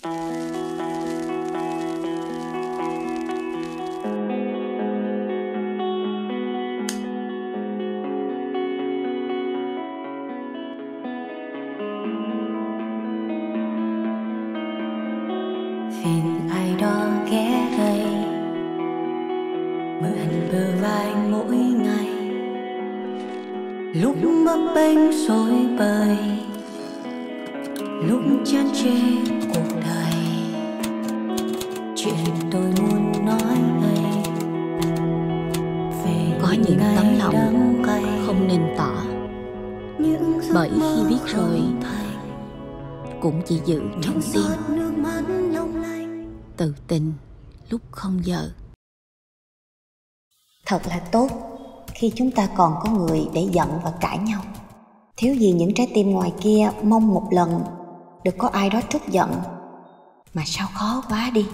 Phiền ai đó ghé đây mượn bờ vai mỗi ngày, lúc bấp bênh rối bời, lúc chán chê cuộc đời. Chuyện tôi muốn nói đây về có những tấm lòng cay, không nên tỏ, bởi khi biết rồi cũng chỉ giữ trong tim, tự tin lúc không giờ. Thật là tốt khi chúng ta còn có người để giận và cãi nhau. Thiếu gì những trái tim ngoài kia mong một lần được có ai đó trút giận, mà sao khó quá đi.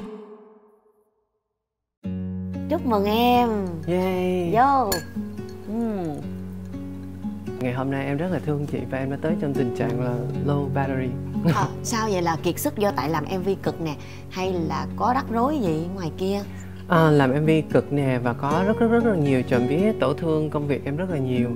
Chúc mừng em. Yay. Vô. Ngày hôm nay em rất là thương chị và em đã tới trong tình trạng là low battery. Sao vậy, là kiệt sức do tại làm MV cực nè, hay là có rắc rối gì ngoài kia? Làm MV cực nè, và có rất là nhiều trộm vía, tổn thương công việc em rất là nhiều.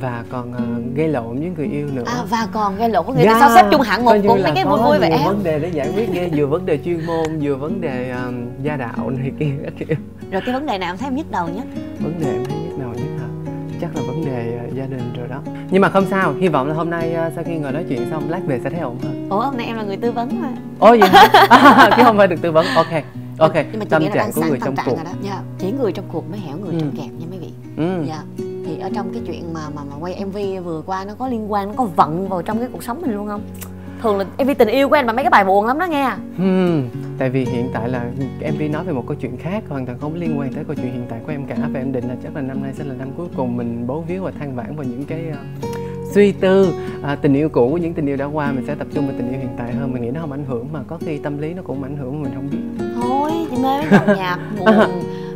Và còn gây lộn với người yêu nữa. Và còn gây lộn với người ta, sao xếp chung hạng một cùng mấy cái vui vui vậy em? Vấn đề để giải quyết ghê, vừa vấn đề chuyên môn, vừa vấn đề gia đạo này kia các kiểu. Rồi cái vấn đề nào em thấy em nhức đầu nhất? Vấn đề em thấy nhức đầu nhất hả? Chắc là vấn đề gia đình rồi đó. Nhưng mà không sao, hy vọng là hôm nay sau khi ngồi nói chuyện xong lát về sẽ thấy ổn hơn. Ủa, hôm nay em là người tư vấn mà. Ồ vậy hả? Chứ không phải được tư vấn. Ok, nhưng mà tâm trạng của người trong cuộc. Dạ, chỉ người trong cuộc mới hiểu người trong kẹp nha mấy vị. Dạ. Thì ở trong cái chuyện mà quay MV vừa qua, nó có liên quan, nó có vận vào trong cái cuộc sống mình luôn không? Thường là MV tình yêu của em mà mấy cái bài buồn lắm đó nghe. Tại vì hiện tại là MV nói về một câu chuyện khác, hoàn toàn không liên quan tới câu chuyện hiện tại của em cả. Và em định là chắc là năm nay sẽ là năm cuối cùng mình bấu víu và than vãn vào những cái suy tư tình yêu cũ, những tình yêu đã qua. Mình sẽ tập trung vào tình yêu hiện tại hơn. Mình nghĩ nó không ảnh hưởng, mà có khi tâm lý nó cũng ảnh hưởng mà mình không biết. Thôi, chị mê mấy dòng nhạc buồn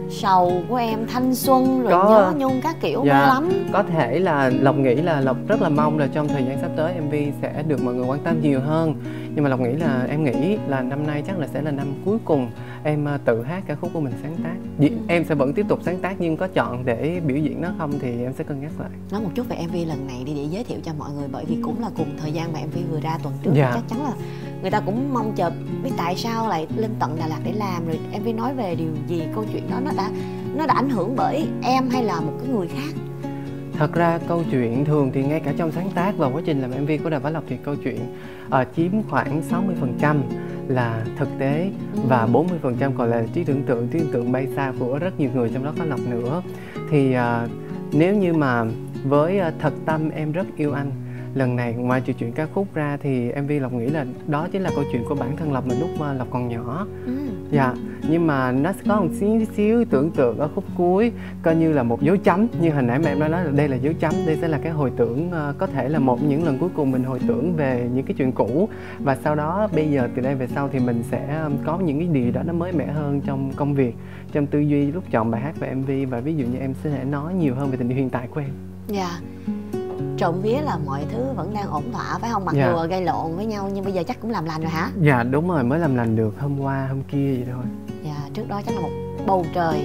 sầu của em, thanh xuân rồi nhớ nhung các kiểu mê lắm. Có thể là Lộc nghĩ là Lộc rất là mong là trong thời gian sắp tới MV sẽ được mọi người quan tâm nhiều hơn. Nhưng mà Lộc nghĩ là em nghĩ là năm nay chắc là sẽ là năm cuối cùng em tự hát ca khúc của mình sáng tác. Em sẽ vẫn tiếp tục sáng tác, nhưng có chọn để biểu diễn nó không thì em sẽ cân nhắc lại. Nói một chút về MV lần này đi để giới thiệu cho mọi người, bởi vì cũng là cùng thời gian mà MV vừa ra tuần trước. Chắc chắn là người ta cũng mong chờ biết tại sao lại lên tận Đà Lạt để làm, rồi MV nói về điều gì, câu chuyện đó nó đã ảnh hưởng bởi em hay là một cái người khác? Thật ra câu chuyện thường thì ngay cả trong sáng tác và quá trình làm MV của Đàm Võ Lộc thì câu chuyện chiếm khoảng 60% là thực tế và 40% còn là trí tưởng tượng bay xa của rất nhiều người, trong đó có Lộc nữa. Thì nếu như mà với thật tâm em rất yêu anh, lần này ngoài chuyện ca khúc ra thì MV Lộc nghĩ là đó chính là câu chuyện của bản thân Lộc mà lúc Lộc còn nhỏ. Dạ, nhưng mà nó sẽ có một xíu tưởng tượng ở khúc cuối, coi như là một dấu chấm. Như hồi nãy mà em đã nói là đây là dấu chấm, đây sẽ là cái hồi tưởng, có thể là một những lần cuối cùng mình hồi tưởng về những cái chuyện cũ. Và sau đó bây giờ từ đây về sau thì mình sẽ có những cái điều đó nó mới mẻ hơn trong công việc, trong tư duy lúc chọn bài hát và MV. Và ví dụ như em sẽ nói nhiều hơn về tình yêu hiện tại của em. Dạ. Trộm vía là mọi thứ vẫn đang ổn thỏa phải không? Mặc dù gây lộn với nhau nhưng bây giờ chắc cũng làm lành rồi hả? Dạ đúng rồi, mới làm lành được hôm qua hôm kia vậy thôi. Dạ, trước đó chắc là một bầu trời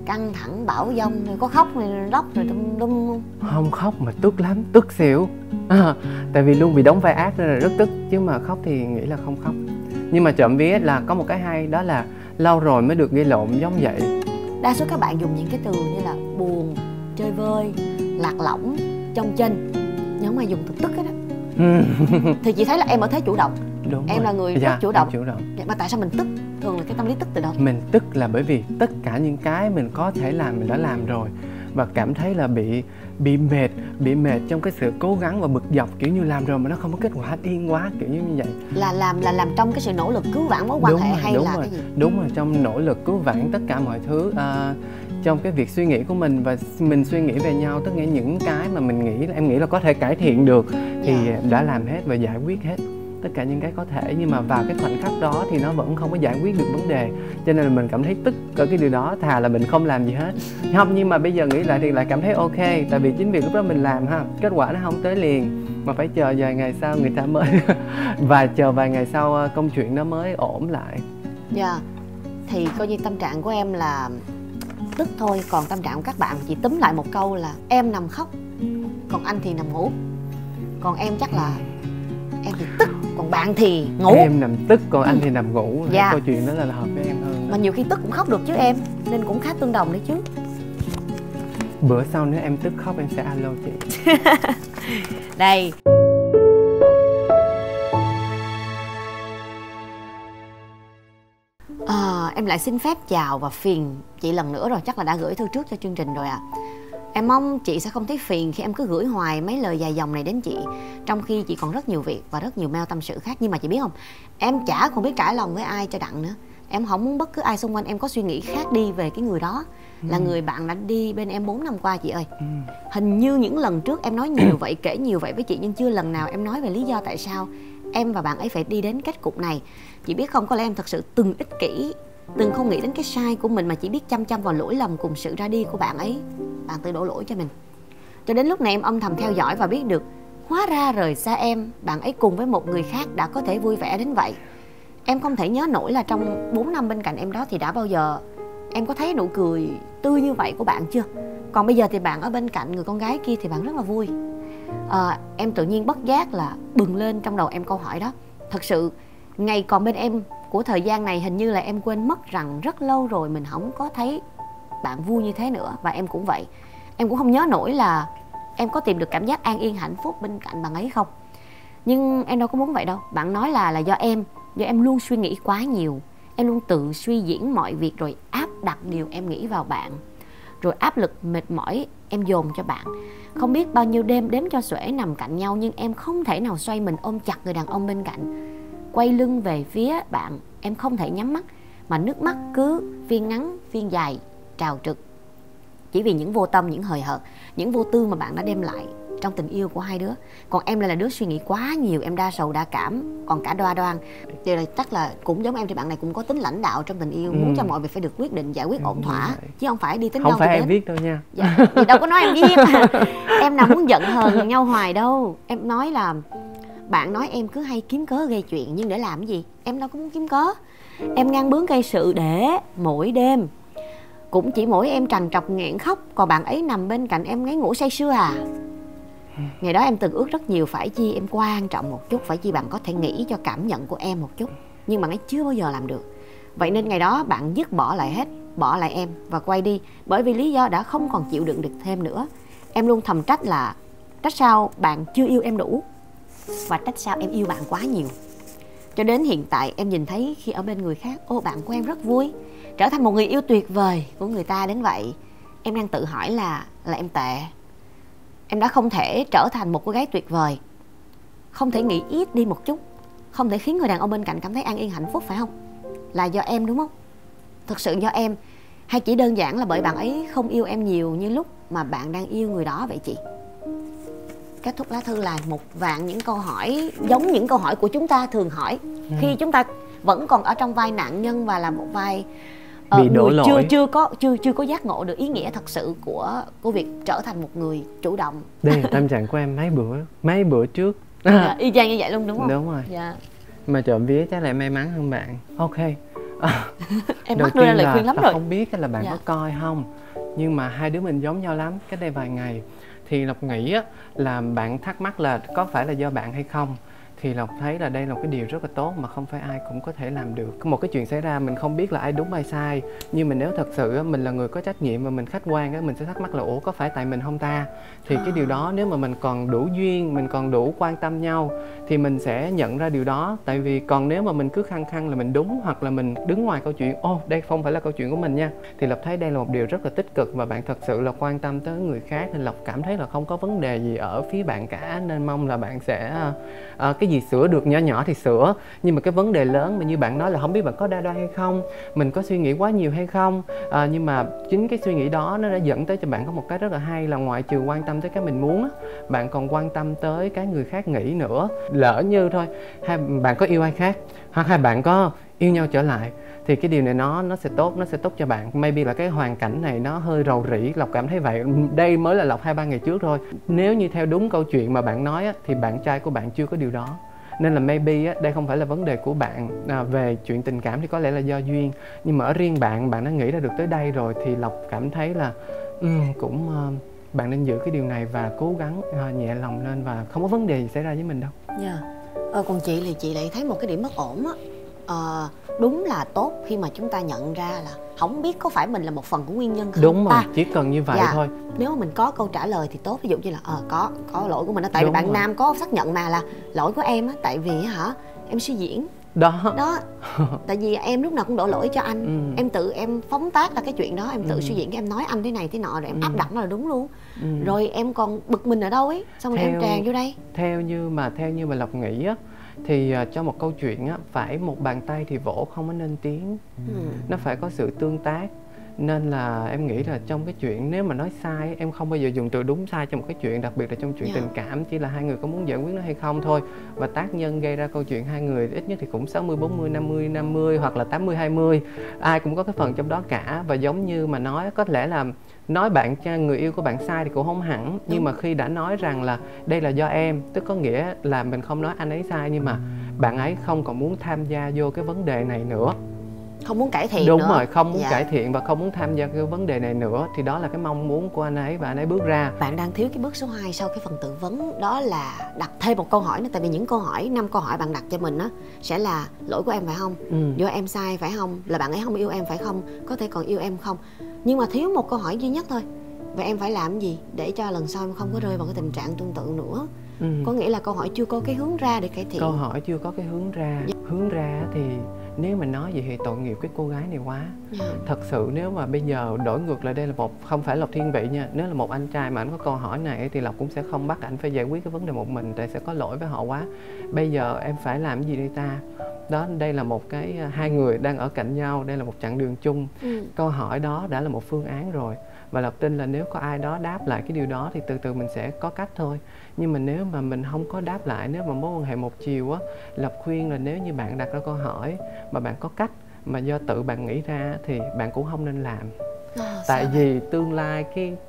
căng thẳng bão giông, rồi có khóc rồi lóc rồi tùm lum không? Không khóc mà tức lắm, tức xỉu. Tại vì luôn bị đóng vai ác nên là rất tức, chứ mà khóc thì nghĩ là không khóc. Nhưng mà trộm vía là có một cái hay, đó là lâu rồi mới được gây lộn giống vậy. Đa số các bạn dùng những cái từ như là buồn, chơi vơi, lạc lõng, trong chân, nhưng không ai dùng từ tức hết á. Thì chị thấy là em ở thế chủ động. Đúng em rồi. là người rất chủ động. Dạ, mà tại sao mình tức? Thường là cái tâm lý tức từ đâu? Mình tức là bởi vì tất cả những cái mình có thể làm mình đã làm rồi, và cảm thấy là bị mệt trong cái sự cố gắng và bực dọc, kiểu như làm rồi mà nó không có kết quả, điên quá, kiểu như vậy. Là làm trong cái sự nỗ lực cứu vãn mối quan hệ hay là cái gì? Đúng rồi, trong nỗ lực cứu vãn tất cả mọi thứ. Trong cái việc suy nghĩ của mình, và mình suy nghĩ về nhau, tất cả những cái mà mình nghĩ là em nghĩ là có thể cải thiện được thì đã làm hết và giải quyết hết tất cả những cái có thể. Nhưng mà vào cái khoảnh khắc đó thì nó vẫn không có giải quyết được vấn đề, cho nên là mình cảm thấy tức ở cái điều đó, thà là mình không làm gì hết. Nhưng mà bây giờ nghĩ lại thì lại cảm thấy ok, tại vì chính vì lúc đó mình làm kết quả nó không tới liền, mà phải chờ vài ngày sau người ta mới và chờ vài ngày sau công chuyện nó mới ổn lại. Dạ. Thì coi như tâm trạng của em là tức thôi, còn tâm trạng của các bạn chỉ túm lại một câu là em nằm khóc, còn anh thì nằm ngủ. Còn em chắc là em thì tức, còn bạn thì ngủ. Em nằm tức, còn anh thì nằm ngủ. Dạ. Câu chuyện đó là hợp với em hơn đó. Mà nhiều khi tức cũng khóc được chứ em, nên cũng khá tương đồng đấy chứ. Bữa sau nếu em tức khóc em sẽ alo chị. Đây. Em lại xin phép chào và phiền chị lần nữa rồi, chắc là đã gửi thư trước cho chương trình rồi ạ. Em mong chị sẽ không thấy phiền khi em cứ gửi hoài mấy lời dài dòng này đến chị, trong khi chị còn rất nhiều việc và rất nhiều mail tâm sự khác. Nhưng mà chị biết không, em chả còn biết trải lòng với ai cho đặng nữa. Em không muốn bất cứ ai xung quanh em có suy nghĩ khác đi về cái người đó. Là người bạn đã đi bên em 4 năm qua chị ơi. Hình như những lần trước em nói nhiều vậy, kể nhiều vậy với chị, nhưng chưa lần nào em nói về lý do tại sao em và bạn ấy phải đi đến kết cục này. Chị biết không, có lẽ em thật sự từng ích kỷ, từng không nghĩ đến cái sai của mình, mà chỉ biết chăm chăm vào lỗi lầm cùng sự ra đi của bạn ấy. Bạn tự đổ lỗi cho mình. Cho đến lúc này em âm thầm theo dõi và biết được, hóa ra rời xa em, bạn ấy cùng với một người khác đã có thể vui vẻ đến vậy. Em không thể nhớ nổi là trong 4 năm bên cạnh em đó thì đã bao giờ em có thấy nụ cười tươi như vậy của bạn chưa. Còn bây giờ thì bạn ở bên cạnh người con gái kia thì bạn rất là vui. Em tự nhiên bất giác là bừng lên trong đầu em câu hỏi đó. Thật sự ngày còn bên em của thời gian này, hình như là em quên mất rằng rất lâu rồi mình không có thấy bạn vui như thế nữa. Và em cũng vậy. Em cũng không nhớ nổi là em có tìm được cảm giác an yên hạnh phúc bên cạnh bạn ấy không. Nhưng em đâu có muốn vậy đâu. Bạn nói là do em luôn suy nghĩ quá nhiều. Em luôn tự suy diễn mọi việc rồi áp đặt điều em nghĩ vào bạn. Rồi áp lực mệt mỏi em dồn cho bạn. Không biết bao nhiêu đêm đếm cho xuể nằm cạnh nhau, nhưng em không thể nào xoay mình ôm chặt người đàn ông bên cạnh. Quay lưng về phía bạn, em không thể nhắm mắt, mà nước mắt cứ phiên ngắn phiên dài trào trực. Chỉ vì những vô tâm, những hời hợt, những vô tư mà bạn đã đem lại trong tình yêu của hai đứa. Còn em lại là đứa suy nghĩ quá nhiều, em đa sầu đa cảm, còn cả đoa đoan. Điều này chắc là cũng giống em, thì bạn này cũng có tính lãnh đạo trong tình yêu, muốn cho mọi việc phải được quyết định, giải quyết ổn thỏa, chứ không phải đi tính không đâu phải thì em đến. viết đâu nha. Dạ, thì đâu có nói em viết. Em nào muốn giận hờn nhau hoài đâu. Em nói là bạn nói em cứ hay kiếm cớ gây chuyện, nhưng để làm cái gì? Em đâu có muốn kiếm cớ. Em ngang bướng gây sự để mỗi đêm cũng chỉ mỗi em trằn trọc nghẹn khóc, còn bạn ấy nằm bên cạnh em ngáy ngủ say sưa à. Ngày đó em từng ước rất nhiều, phải chi em quan trọng một chút, phải chi bạn có thể nghĩ cho cảm nhận của em một chút, nhưng bạn ấy chưa bao giờ làm được. Vậy nên ngày đó bạn dứt bỏ lại hết, bỏ lại em và quay đi, bởi vì lý do đã không còn chịu đựng được thêm nữa. Em luôn thầm trách là trách sao bạn chưa yêu em đủ, và trách sao em yêu bạn quá nhiều. Cho đến hiện tại em nhìn thấy khi ở bên người khác, ô bạn của em rất vui, trở thành một người yêu tuyệt vời của người ta đến vậy. Em đang tự hỏi là em tệ. Em đã không thể trở thành một cô gái tuyệt vời, không thể nghĩ ít đi một chút, không thể khiến người đàn ông bên cạnh cảm thấy an yên hạnh phúc, phải không? Là do em đúng không? Thực sự do em, hay chỉ đơn giản là bởi bạn ấy không yêu em nhiều như lúc mà bạn đang yêu người đó vậy chị? Kết thúc lá thư là một vạn những câu hỏi giống những câu hỏi của chúng ta thường hỏi khi chúng ta vẫn còn ở trong vai nạn nhân và là một vai bị đổ lỗi, chưa có giác ngộ được ý nghĩa thật sự của việc trở thành một người chủ động. Đây là tâm trạng của em mấy bữa trước. Dạ, y chang như vậy luôn đúng không? Đúng rồi. Dạ. Mà trộm vía chắc là em may mắn hơn bạn. Ok. Em bắt đưa ra lời khuyên lắm rồi. Không biết là bạn có coi không, nhưng mà hai đứa mình giống nhau lắm. Cách đây vài ngày thì Lộc nghĩ á, là bạn thắc mắc là có phải là do bạn hay không. Thì Lộc thấy là đây là một cái điều rất là tốt mà không phải ai cũng có thể làm được. Có một cái chuyện xảy ra mình không biết là ai đúng ai sai, nhưng mà nếu thật sự mình là người có trách nhiệm và mình khách quan, mình sẽ thắc mắc là ủa có phải tại mình không ta. Thì cái điều đó nếu mà mình còn đủ duyên, mình còn đủ quan tâm nhau thì mình sẽ nhận ra điều đó. Tại vì còn nếu mà mình cứ khăng khăng là mình đúng, hoặc là mình đứng ngoài câu chuyện, ô đây không phải là câu chuyện của mình nha, thì Lộc thấy đây là một điều rất là tích cực và bạn thật sự là quan tâm tới người khác, nên Lộc cảm thấy là không có vấn đề gì ở phía bạn cả. Nên mong là bạn sẽ cái gì sửa được nhỏ nhỏ thì sửa, nhưng mà cái vấn đề lớn mà như bạn nói là không biết bạn có đa đoan hay không, mình có suy nghĩ quá nhiều hay không, nhưng mà chính cái suy nghĩ đó nó đã dẫn tới cho bạn có một cái rất là hay là ngoại trừ quan tâm tới cái mình muốn á, bạn còn quan tâm tới cái người khác nghĩ nữa. Lỡ như thôi hai bạn có yêu ai khác hoặc hai bạn có yêu nhau trở lại thì cái điều này nó sẽ tốt cho bạn. Maybe là cái hoàn cảnh này nó hơi rầu rĩ, Lộc cảm thấy vậy. Đây mới là Lộc 2-3 ngày trước thôi. Nếu như theo đúng câu chuyện mà bạn nói á, thì bạn trai của bạn chưa có điều đó. Nên là maybe á, đây không phải là vấn đề của bạn. Về chuyện tình cảm thì có lẽ là do duyên, nhưng mà ở riêng bạn đã nghĩ ra được tới đây rồi thì Lộc cảm thấy là bạn nên giữ cái điều này và cố gắng nhẹ lòng lên, và không có vấn đề gì xảy ra với mình đâu. Còn chị thì chị lại thấy một cái điểm bất ổn á. Đúng là tốt khi mà chúng ta nhận ra là không biết có phải mình là một phần của nguyên nhân không. Đúng rồi, chỉ cần như vậy thôi. Nếu mà mình có câu trả lời thì tốt. Ví dụ như là có lỗi của mình đó. Tại vì bạn nam có xác nhận mà là lỗi của em á, tại vì em suy diễn đó. Tại vì em lúc nào cũng đổ lỗi cho anh. Em tự em phóng tác ra cái chuyện đó, em tự suy diễn, em nói anh thế này thế nọ rồi em áp đặt nó là đúng luôn. Rồi em còn bực mình ở đâu ấy, xong rồi em tràn vô đây. Theo như mà Lộc nghĩ á, thì cho một câu chuyện á, phải một bàn tay thì vỗ, không có nên tiếng. Nó phải có sự tương tác. Nên là em nghĩ là trong cái chuyện nếu mà nói sai, em không bao giờ dùng từ đúng sai trong một cái chuyện, đặc biệt là trong chuyện tình cảm. Chỉ là hai người có muốn giải quyết nó hay không thôi. Và tác nhân gây ra câu chuyện hai người ít nhất thì cũng 60-40, 50-50 hoặc là 80-20. Ai cũng có cái phần trong đó cả. Và giống như mà nói, có lẽ là nói bạn cho người yêu của bạn sai thì cũng không hẳn. Nhưng mà khi đã nói rằng là đây là do em, tức có nghĩa là mình không nói anh ấy sai, nhưng mà bạn ấy không còn muốn tham gia vô cái vấn đề này nữa, không muốn cải thiện. Đúng rồi, không muốn cải thiện và không muốn tham gia cái vấn đề này nữa. Thì đó là cái mong muốn của anh ấy và anh ấy bước ra. Bạn đang thiếu cái bước số 2 sau cái phần tư vấn, đó là đặt thêm một câu hỏi nữa. Tại vì những câu hỏi, 5 câu hỏi bạn đặt cho mình á sẽ là lỗi của em phải không? Do em sai phải không? Là bạn ấy không yêu em phải không? Có thể còn yêu em không? Nhưng mà thiếu một câu hỏi duy nhất thôi. Vậy em phải làm gì để cho lần sau em không có rơi vào cái tình trạng tương tự nữa? Có nghĩa là câu hỏi chưa có cái hướng ra để cải thiện. Câu hỏi chưa có cái hướng ra. Hướng ra thì nếu mình nói vậy thì tội nghiệp cái cô gái này quá. Thật sự nếu mà bây giờ đổi ngược lại, đây là không phải Lộc thiên vị nha. Nếu là một anh trai mà anh có câu hỏi này thì Lộc cũng sẽ không bắt anh phải giải quyết cái vấn đề một mình, tại sẽ có lỗi với họ quá. Bây giờ em phải làm gì đây ta? Đó, đây là một cái hai người đang ở cạnh nhau, đây là một chặng đường chung. Câu hỏi đó đã là một phương án rồi. Và Lộc tin là nếu có ai đó đáp lại cái điều đó thì từ từ mình sẽ có cách thôi. Nhưng mà nếu mà mình không có đáp lại, nếu mà mối quan hệ một chiều á, Lộc khuyên là nếu như bạn đặt ra câu hỏi mà bạn có cách mà do tự bạn nghĩ ra thì bạn cũng không nên làm. Tại vì tương lai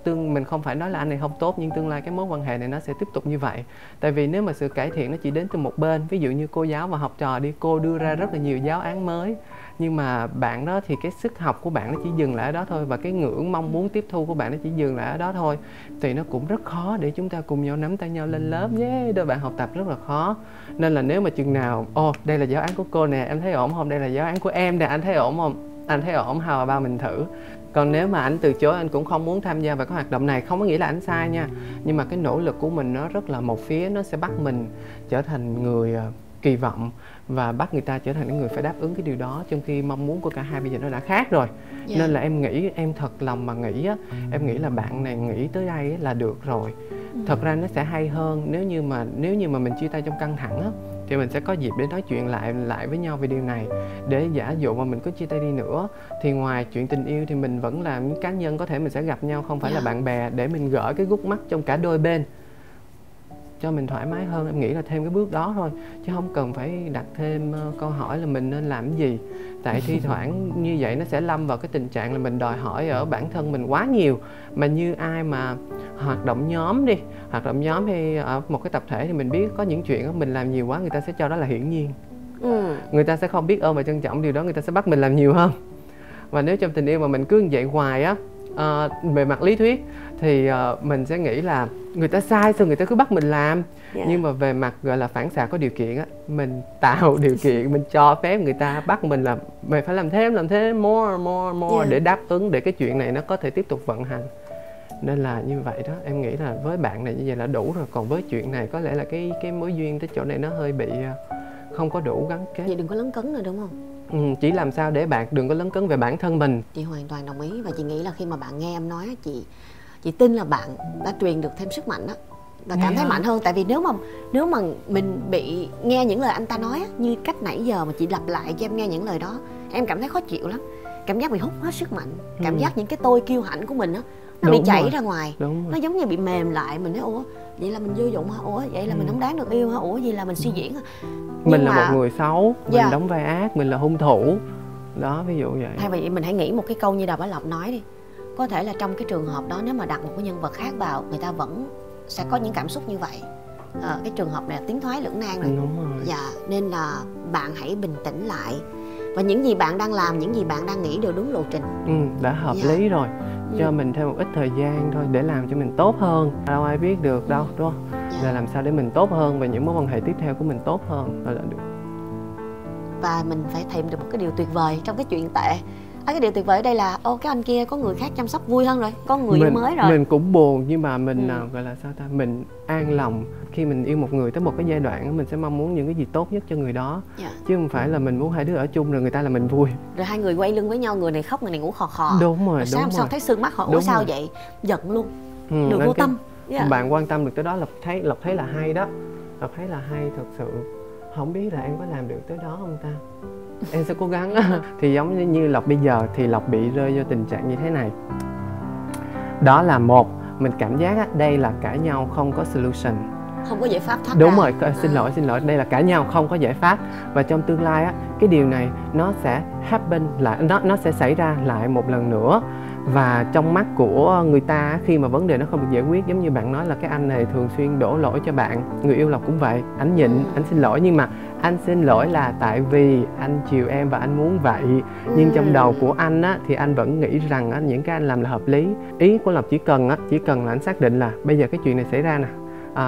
mình không phải nói là anh này không tốt, nhưng tương lai cái mối quan hệ này nó sẽ tiếp tục như vậy. Tại vì nếu mà sự cải thiện nó chỉ đến từ một bên, ví dụ như cô giáo và học trò đi, cô đưa ra rất là nhiều giáo án mới, nhưng mà bạn đó thì cái sức học của bạn nó chỉ dừng lại ở đó thôi, và cái ngưỡng mong muốn tiếp thu của bạn nó chỉ dừng lại ở đó thôi, thì nó cũng rất khó để chúng ta cùng nhau nắm tay nhau lên lớp nhé. Đôi bạn học tập rất là khó. Nên là nếu mà chừng nào đây là giáo án của cô nè, em thấy ổn không? Đây là giáo án của em nè, anh thấy ổn không? Anh thấy ổn, how about mình thử. Còn nếu mà anh từ chối, anh cũng không muốn tham gia vào cái hoạt động này, không có nghĩa là anh sai nha. Nhưng mà cái nỗ lực của mình nó rất là một phía, nó sẽ bắt mình trở thành người kỳ vọng và bắt người ta trở thành những người phải đáp ứng cái điều đó, trong khi mong muốn của cả hai bây giờ nó đã khác rồi. Nên là em nghĩ, em thật lòng mà nghĩ á, em nghĩ là bạn này nghĩ tới đây á, là được rồi. Thật ra nó sẽ hay hơn nếu như mà mình chia tay trong căng thẳng á, thì mình sẽ có dịp để nói chuyện lại với nhau về điều này. Để giả dụ mà mình có chia tay đi nữa thì ngoài chuyện tình yêu thì mình vẫn là những cá nhân, có thể mình sẽ gặp nhau không phải là bạn bè, để mình gỡ cái gút mắt trong cả đôi bên cho mình thoải mái hơn. Em nghĩ là thêm cái bước đó thôi, chứ không cần phải đặt thêm câu hỏi là mình nên làm cái gì. Tại thi thoảng như vậy nó sẽ lâm vào cái tình trạng là mình đòi hỏi ở bản thân mình quá nhiều. Mà như ai mà hoạt động nhóm hay ở một cái tập thể thì mình biết có những chuyện đó, mình làm nhiều quá người ta sẽ cho đó là hiển nhiên. Người ta sẽ không biết ơn và trân trọng điều đó, người ta sẽ bắt mình làm nhiều hơn. Và nếu trong tình yêu mà mình cứ như vậy hoài á, về mặt lý thuyết thì mình sẽ nghĩ là người ta sai, sao người ta cứ bắt mình làm. Nhưng mà về mặt gọi là phản xạ có điều kiện á, mình tạo điều kiện, mình cho phép người ta bắt mình là mày phải làm thêm more để đáp ứng, để cái chuyện này nó có thể tiếp tục vận hành. Nên là như vậy đó, em nghĩ là với bạn này như vậy là đủ rồi. Còn với chuyện này có lẽ là cái mối duyên tới chỗ này nó hơi bị không có đủ gắn kết. Vậy đừng có lấn cấn nữa đúng không? Chỉ làm sao để bạn đừng có lấn cấn về bản thân mình. Chị hoàn toàn đồng ý. Và chị nghĩ là khi mà bạn nghe em nói, chị tin là bạn đã truyền được thêm sức mạnh đó, và cảm thấy mạnh hơn. Tại vì nếu mà mình bị nghe những lời anh ta nói như cách nãy giờ mà chị lặp lại cho em nghe những lời đó, em cảm thấy khó chịu lắm. Cảm giác bị hút hết sức mạnh. Cảm giác những cái tôi kiêu hãnh của mình á, nó bị chảy ra ngoài. Nó giống như bị mềm lại. Mình nói vậy là mình vô dụng hả? Vậy là mình không đáng được yêu hả? Vậy là mình suy diễn hả? Mình là một người xấu, mình đóng vai ác, mình là hung thủ. đó, ví dụ vậy. Thay vì mình hãy nghĩ một cái câu như Đào Bá Lộc nói đi, có thể là trong cái trường hợp đó nếu mà đặt một cái nhân vật khác vào, người ta vẫn sẽ có những cảm xúc như vậy. Cái trường hợp này là tiến thoái lưỡng nan rồi. Đúng rồi. Dạ, nên là bạn hãy bình tĩnh lại, và những gì bạn đang làm, những gì bạn đang nghĩ đều đúng lộ trình. Đã hợp lý rồi. Cho mình thêm một ít thời gian thôi để làm cho mình tốt hơn. Đâu ai biết được đâu, đúng không? Là làm sao để mình tốt hơn và những mối quan hệ tiếp theo của mình tốt hơn là được. Và mình phải tìm được một cái điều tuyệt vời trong cái chuyện tệ. Cái điều tuyệt vời ở đây là cái anh kia có người khác chăm sóc vui hơn rồi, có người yêu mới rồi. Mình cũng buồn nhưng mà mình gọi là sao ta, mình an lòng. Khi mình yêu một người tới một cái giai đoạn, mình sẽ mong muốn những cái gì tốt nhất cho người đó. Chứ không phải là mình muốn hai đứa ở chung rồi người ta là mình vui. Rồi hai người quay lưng với nhau, người này khóc, người này ngủ khò khò. Đúng rồi, sáng hôm sau thấy sưng mắt họ, ủa sao vậy? Giận luôn, đừng vô tâm. Bạn quan tâm được tới đó, Lộc thấy là hay đó. Lộc thấy là hay thật sự. Không biết là em có làm được tới đó không ta? Em sẽ cố gắng. Thì giống như Lộc bây giờ thì Lộc bị rơi vô tình trạng như thế này. Đó là một, mình cảm giác đây là cãi nhau không có solution, không có giải pháp thắt đúng ra. Rồi, xin lỗi, đây là cãi nhau không có giải pháp. Và trong tương lai cái điều này nó sẽ happen lại, nó sẽ xảy ra lại một lần nữa. Và trong mắt của người ta, khi mà vấn đề nó không được giải quyết, giống như bạn nói là cái anh này thường xuyên đổ lỗi cho bạn. Người yêu Lộc cũng vậy, anh nhịn, anh xin lỗi, nhưng mà anh xin lỗi là tại vì anh chiều em và anh muốn vậy. Nhưng trong đầu của anh thì anh vẫn nghĩ rằng những cái anh làm là hợp lý. Ý của Lộc chỉ cần là anh xác định là bây giờ cái chuyện này xảy ra nè,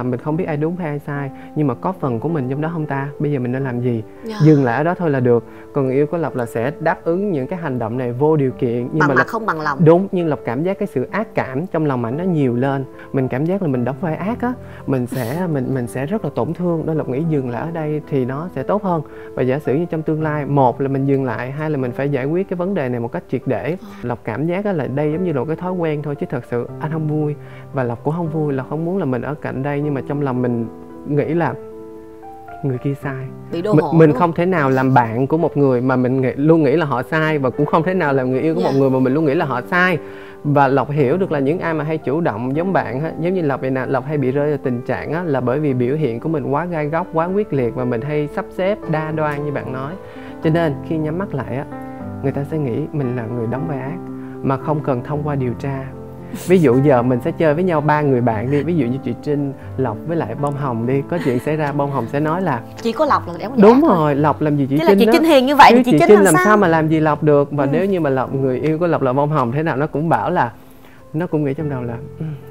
mình không biết ai đúng hay ai sai, nhưng mà có phần của mình trong đó không ta, bây giờ mình nên làm gì? Dừng lại ở đó thôi là được. Còn người yêu của Lộc là sẽ đáp ứng những cái hành động này vô điều kiện, nhưng bằng mà mặt không bằng lòng. Đúng, nhưng Lộc cảm giác cái sự ác cảm trong lòng ảnh nó nhiều lên. Mình cảm giác là mình đóng vai ác mình sẽ rất là tổn thương. Đó, Lộc nghĩ dừng lại ở đây thì nó sẽ tốt hơn. Và giả sử như trong tương lai, một là mình dừng lại, hai là mình phải giải quyết cái vấn đề này một cách triệt để. Lộc cảm giác là đây giống như là một cái thói quen thôi, chứ thật sự anh không vui và Lộc cũng không vui. Lộc không muốn là mình ở cạnh đây, nhưng mà trong lòng mình nghĩ là người kia sai. Mình không thể nào làm bạn của một người mà mình luôn nghĩ là họ sai, và cũng không thể nào làm người yêu của một người mà mình luôn nghĩ là họ sai. Và Lộc hiểu được là những ai mà hay chủ động giống bạn giống như Lộc vậy nè, Lộc hay bị rơi vào tình trạng là bởi vì biểu hiện của mình quá gai góc, quá quyết liệt, và mình hay sắp xếp đa đoan như bạn nói. Cho nên khi nhắm mắt lại người ta sẽ nghĩ mình là người đóng vai ác mà không cần thông qua điều tra. Ví dụ giờ mình sẽ chơi với nhau 3 người bạn đi, ví dụ như chị Trinh, Lộc với lại Bông Hồng đi, có chuyện xảy ra Bông Hồng sẽ nói là chỉ có Lộc là đóng vai đúng rồi, Lộc làm gì chị Trinh, chị Trinh hiền như vậy thì chị Trinh làm sao mà làm gì Lộc được. Và nếu như mà Lộc, người yêu của Lộc là Bông Hồng, thế nào nó cũng bảo là, nó cũng nghĩ trong đầu là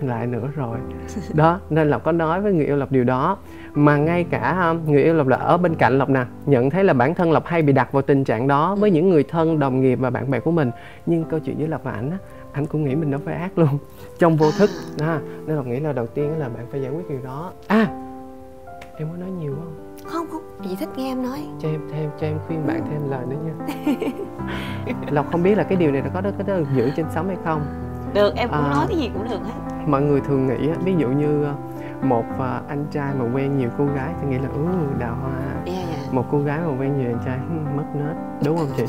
lại nữa rồi đó. Nên Lộc có nói với người yêu Lộc điều đó. Mà ngay cả người yêu Lộc là ở bên cạnh Lộc nè, nhận thấy là bản thân Lộc hay bị đặt vào tình trạng đó với những người thân, đồng nghiệp và bạn bè của mình. Nhưng câu chuyện với Lộc và ảnh cũng nghĩ mình đóng vai ác luôn trong vô thức. Nên Lộc nghĩ là đầu tiên là bạn phải giải quyết điều đó. Em có nói nhiều không? Không, chị thích nghe em nói. Cho em khuyên bạn thêm lời nữa nha. Lộc không biết là cái điều này có được giữ trên sống hay không. Được, em cũng nói cái gì cũng được hết. Mọi người thường nghĩ ví dụ như một anh trai mà quen nhiều cô gái thì nghĩ là đào hoa. Một cô gái mà quen nhiều anh trai mất nết, đúng không chị?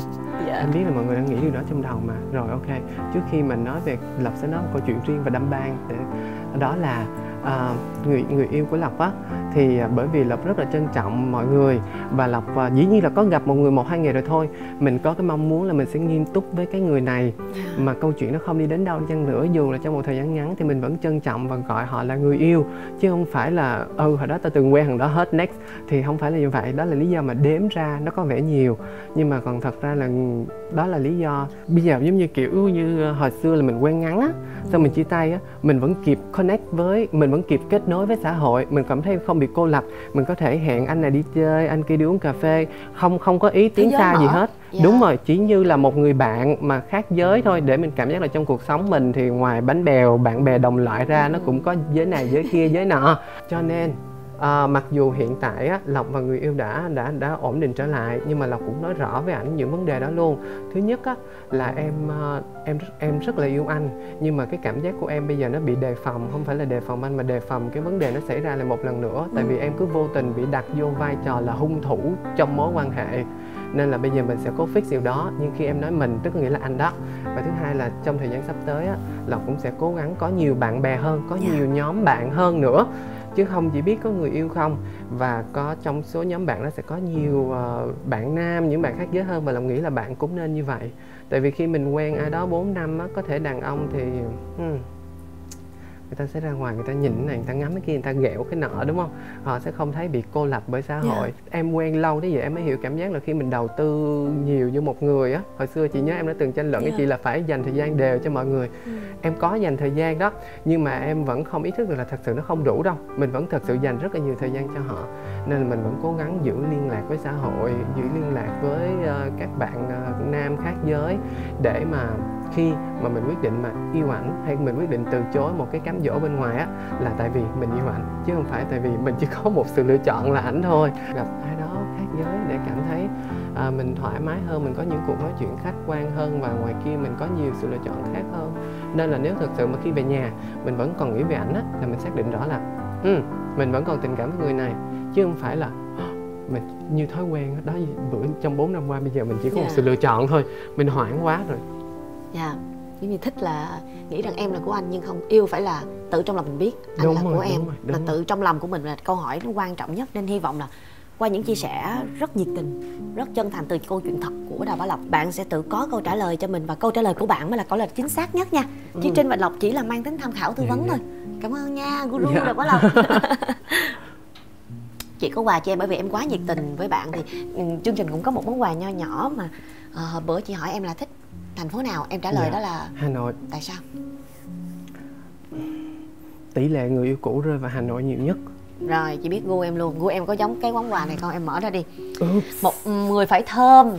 Em biết là mọi người đang nghĩ điều đó trong đầu mà. Rồi ok, trước khi mình nói về Lộc sẽ nói một câu chuyện riêng và đâm ban. Đó là người yêu của Lộc thì bởi vì Lộc rất là trân trọng mọi người, và Lộc dĩ nhiên là có gặp một người 1-2 ngày rồi thôi, mình có cái mong muốn là mình sẽ nghiêm túc với cái người này, mà câu chuyện nó không đi đến đâu chăng nữa, dù là trong một thời gian ngắn thì mình vẫn trân trọng và gọi họ là người yêu, chứ không phải là hồi đó ta từng quen thằng đó hết next, thì không phải là như vậy. Đó là lý do mà đếm ra nó có vẻ nhiều, nhưng mà còn thật ra là đó là lý do. Bây giờ giống như kiểu như hồi xưa là mình quen ngắn xong mình chia tay mình vẫn kịp connect với, mình vẫn kịp kết nối với xã hội, mình cảm thấy không bị cô lập, mình có thể hẹn anh này đi chơi, anh kia đi uống cà phê, không có ý tiến xa gì hết. Đúng rồi, chỉ như là một người bạn mà khác giới thôi, để mình cảm giác là trong cuộc sống mình thì ngoài bánh bèo, bạn bè đồng loại ra nó cũng có giới này, giới kia, giới nọ. Cho nên mặc dù hiện tại Lộc và người yêu đã ổn định trở lại, nhưng mà Lộc cũng nói rõ với ảnh những vấn đề đó luôn. Thứ nhất là em rất là yêu anh, nhưng mà cái cảm giác của em bây giờ nó bị đề phòng, không phải là đề phòng anh mà đề phòng cái vấn đề nó xảy ra lại một lần nữa. Tại vì em cứ vô tình bị đặt vô vai trò là hung thủ trong mối quan hệ, nên là bây giờ mình sẽ cố fix điều đó. Nhưng khi em nói mình, tức nghĩa là anh đó. Và thứ hai là trong thời gian sắp tới Lộc cũng sẽ cố gắng có nhiều bạn bè hơn, có nhiều nhóm bạn hơn nữa. chứ không chỉ biết có người yêu không. Và có trong số nhóm bạn đó sẽ có nhiều bạn nam, những bạn khác giới hơn, và Lộc nghĩ là bạn cũng nên như vậy. Tại vì khi mình quen ai đó 4 năm á, có thể đàn ông thì người ta sẽ ra ngoài, người ta nhìn cái này, người ta ngắm cái kia, người ta ghẹo cái nọ, đúng không? Họ sẽ không thấy bị cô lập bởi xã hội. Em quen lâu thế vậy em mới hiểu cảm giác là khi mình đầu tư nhiều như một người á. Hồi xưa chị nhớ em đã từng tranh luận với chị là phải dành thời gian đều cho mọi người. Em có dành thời gian đó, nhưng mà em vẫn không ý thức được là thật sự nó không đủ đâu. Mình vẫn thật sự dành rất là nhiều thời gian cho họ. Nên là mình vẫn cố gắng giữ liên lạc với xã hội, giữ liên lạc với các bạn nam khác giới, để mà khi mà mình quyết định mà yêu ảnh, hay mình quyết định từ chối một cái cám dỗ bên ngoài á, là tại vì mình yêu ảnh, chứ không phải tại vì mình chỉ có một sự lựa chọn là ảnh thôi. Gặp ai đó khác giới để cảm thấy mình thoải mái hơn, mình có những cuộc nói chuyện khách quan hơn, và ngoài kia mình có nhiều sự lựa chọn khác hơn. Nên là nếu thực sự mà khi về nhà mình vẫn còn nghĩ về ảnh á, là mình xác định rõ là mình vẫn còn tình cảm với người này, chứ không phải là mình như thói quen đó. Bữa trong 4 năm qua bây giờ mình chỉ có một sự lựa chọn thôi, mình hoảng quá rồi. Giống như thích là nghĩ rằng em là của anh, nhưng không, yêu phải là tự trong lòng mình biết anh đúng là rồi, của em, là tự trong lòng của mình là câu hỏi nó quan trọng nhất. Nên hy vọng là qua những chia sẻ rất nhiệt tình, rất chân thành từ câu chuyện thật của Đào Bảo Lộc, bạn sẽ tự có câu trả lời cho mình, và câu trả lời của bạn mới là câu trả lời chính xác nhất nha. Chứ Trinh và Lộc chỉ là mang tính tham khảo tư vấn thôi. Cảm ơn nha guru Đào Bảo Lộc. Chị có quà cho em bởi vì em quá nhiệt tình với bạn. Thì chương trình cũng có một món quà nho nhỏ mà bữa chị hỏi em là thích thành phố nào, em trả lời đó là Hà Nội. Tại sao? Tỷ lệ người yêu cũ rơi vào Hà Nội nhiều nhất. Rồi chị biết gu em luôn. Gu em có giống cái món quà này không? Em mở ra đi. Một người phải thơm,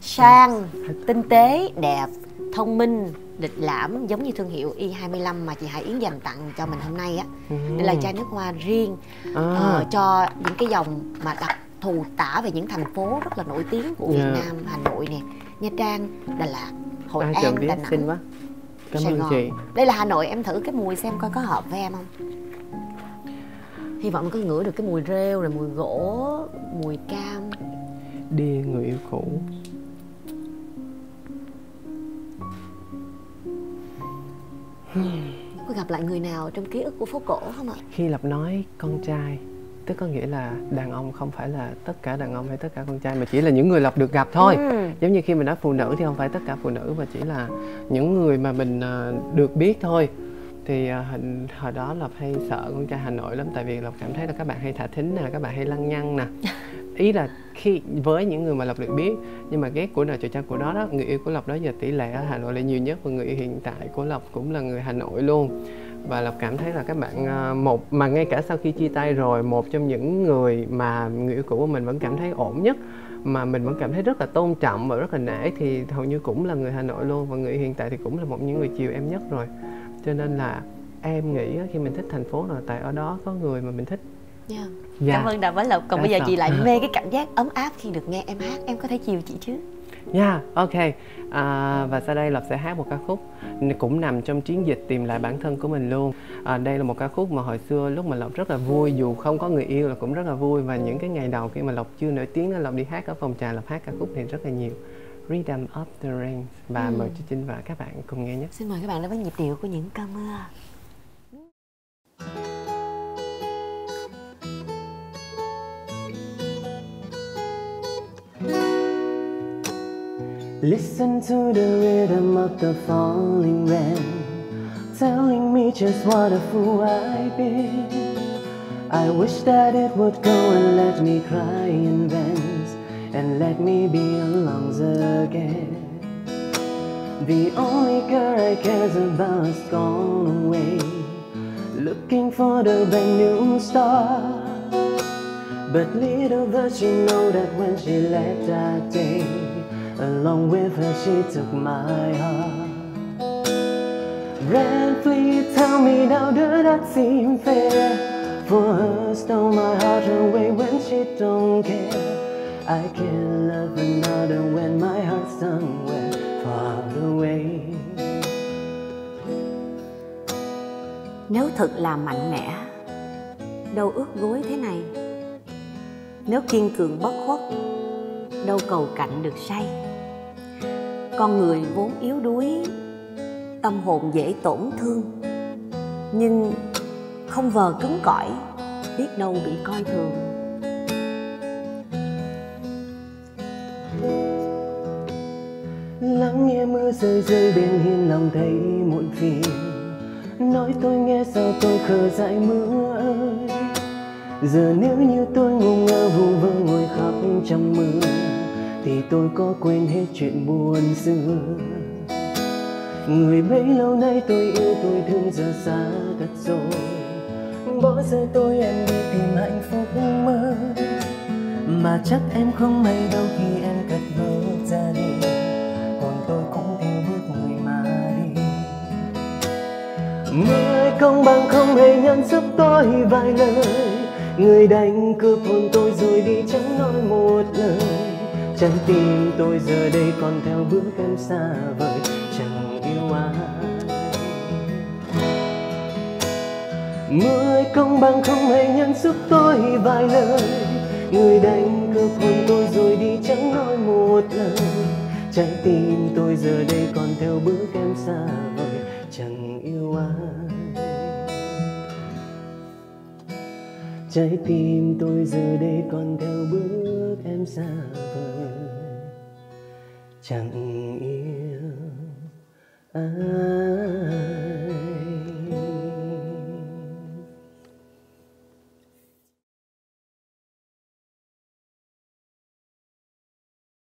sang, tinh tế, đẹp, thông minh, lịch lãm, giống như thương hiệu Y25 mà chị Hải Yến dành tặng cho mình hôm nay á. Đây là chai nước hoa riêng cho những cái dòng mà đặc thù tả về những thành phố rất là nổi tiếng của Việt Nam. Hà Nội nè, Nha Trang, Đà Lạt, Hội An, Đà Nẵng, xinh quá. Cảm ơn chị. Đây là Hà Nội, em thử cái mùi xem coi có hợp với em không. Hy vọng có ngửi được cái mùi rêu, rồi mùi gỗ, mùi cam. Đi người yêu cũ. Có gặp lại người nào trong ký ức của phố cổ không ạ? Khi Lập nói con trai, tức có nghĩa là đàn ông không phải là tất cả đàn ông hay tất cả con trai, mà chỉ là những người Lộc được gặp thôi. Giống như khi mình nói phụ nữ thì không phải tất cả phụ nữ, mà chỉ là những người mà mình được biết thôi. Thì hồi đó Lộc hay sợ con trai Hà Nội lắm, tại vì Lộc cảm thấy là các bạn hay thả thính nè, các bạn hay lăng nhăng nè. Ý là khi với những người mà Lộc được biết, nhưng mà ghét của nào trời chăng của đó đó. Người yêu của Lộc đó giờ tỷ lệ ở Hà Nội là nhiều nhất, và người yêu hiện tại của Lộc cũng là người Hà Nội luôn. Và Lộc cảm thấy là các bạn một mà ngay cả sau khi chia tay rồi, một trong những người mà người yêu cũ của mình vẫn cảm thấy ổn nhất, mà mình vẫn cảm thấy rất là tôn trọng và rất là nể, thì hầu như cũng là người Hà Nội luôn. Và người hiện tại thì cũng là một những người chiều em nhất rồi. Cho nên là em nghĩ khi mình thích thành phố là tại ở đó có người mà mình thích. Cảm ơn Đào Bảo Lộc. Còn bây giờ chị lại mê cái cảm giác ấm áp khi được nghe em hát. Em có thể chiều chị chứ? Ok. Và sau đây Lộc sẽ hát một ca khúc cũng nằm trong chiến dịch tìm lại bản thân của mình luôn. Đây là một ca khúc mà hồi xưa lúc mà Lộc rất là vui, dù không có người yêu là cũng rất là vui. Và những cái ngày đầu khi mà Lộc chưa nổi tiếng đó, Lộc đi hát ở phòng trà, Lộc hát ca khúc này rất là nhiều. Rhythm of the Rain. Và mời chị Trinh và các bạn cùng nghe nhé. Xin mời các bạn đến với nhịp điệu của những cơn mưa. Listen to the rhythm of the falling rain, telling me just what a fool I've been. I wish that it would go and let me cry in vents, and let me be alone again. The only girl I cared about has gone away, looking for the brand new star. But little does she know that when she left that day, along with her she took my heart. Red flea, tell me now, does that seem fair? For her stole my heart away when she don't care. I can't love another when my heart's somewhere far away. Nếu thực là mạnh mẽ, đâu ước gối thế này. Nếu kiên cường bất khuất, đâu cầu cạnh được say. Con người vốn yếu đuối, tâm hồn dễ tổn thương, nhưng không vờ cứng cỏi, biết đâu bị coi thường. Lắng nghe mưa rơi rơi bên hiên, lòng thấy muộn phiền. Nói tôi nghe sao tôi khờ dại mưa ơi. Giờ nếu như tôi ngu ngơ vu vơ ngồi khóc trong mưa, thì tôi có quên hết chuyện buồn xưa. Người bấy lâu nay tôi yêu tôi thương giờ xa thật rồi. Bỏ rơi tôi em đi tìm hạnh phúc mới, mà chắc em không may đâu khi em cất bước ra đi. Còn tôi cũng theo bước người mà đi. Người công bằng không hề nhận giúp tôi vài lời. Người đánh cướp hồn tôi rồi đi chẳng nói một lời. Trái tim tôi giờ đây còn theo bước em xa vời, chẳng yêu ai. Người công bằng không hề nhận giúp tôi vài lời. Người đánh cướp hồn tôi rồi đi chẳng nói một lời. Trái tim tôi giờ đây còn theo bước em xa vời, chẳng yêu ai. Trái tim tôi giờ đây còn theo bước em xa vời, chẳng yêu ai.